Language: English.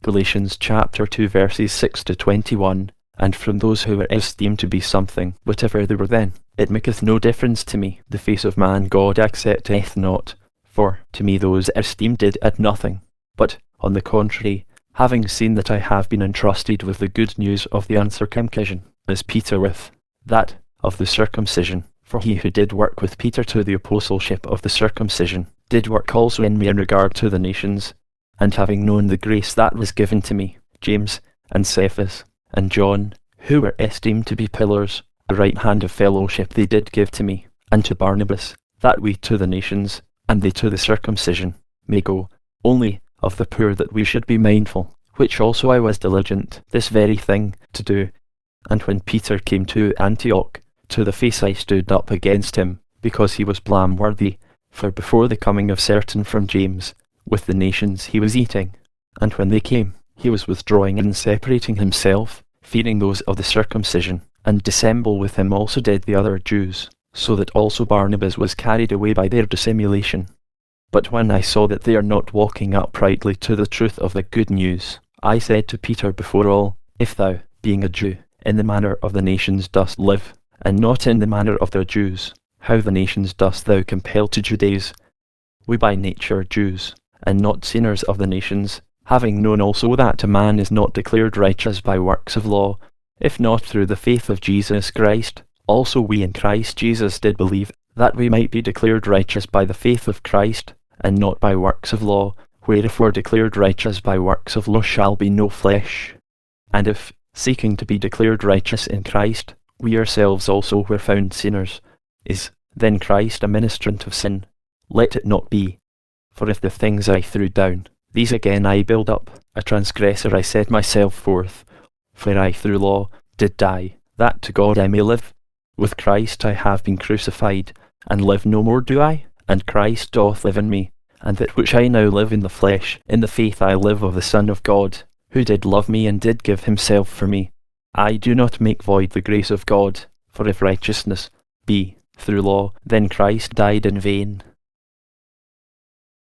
Galatians chapter 2 verses 6 to 21, and from those who were esteemed to be something, whatever they were then, it maketh no difference to me, the face of man God accepteth not, for to me those esteemed did add nothing, but, on the contrary, having seen that I have been entrusted with the good news of the uncircumcision, as Peter with that of the circumcision, for he who did work with Peter to the apostleship of the circumcision, did work also in me in regard to the nations, and having known the grace that was given to me, James, and Cephas, and John, who were esteemed to be pillars, the right hand of fellowship they did give to me, and to Barnabas, that we to the nations, and they to the circumcision, may go, only of the poor that we should be mindful, which also I was diligent this very thing to do. And when Peter came to Antioch, to the face I stood up against him, because he was blameworthy, for before the coming of certain from James, with the nations he was eating, and when they came, he was withdrawing and separating himself, feeding those of the circumcision, and dissemble with him also did the other Jews, so that also Barnabas was carried away by their dissimulation. But when I saw that they are not walking uprightly to the truth of the good news, I said to Peter before all, if thou, being a Jew, in the manner of the nations dost live, and not in the manner of the Jews, how the nations dost thou compel to Judaize? We by nature are Jews, and not sinners of the nations, having known also that a man is not declared righteous by works of law, if not through the faith of Jesus Christ. Also we in Christ Jesus did believe, that we might be declared righteous by the faith of Christ, and not by works of law, wherefore declared righteous by works of law shall be no flesh. And if, seeking to be declared righteous in Christ, we ourselves also were found sinners, is then Christ a ministrant of sin? Let it not be. For if the things I threw down, these again I build up, a transgressor I set myself forth, for I through law did die, that to God I may live. With Christ I have been crucified, and live no more do I, and Christ doth live in me, and that which I now live in the flesh, in the faith I live of the Son of God, who did love me and did give himself for me. I do not make void the grace of God, for if righteousness be through law, then Christ died in vain.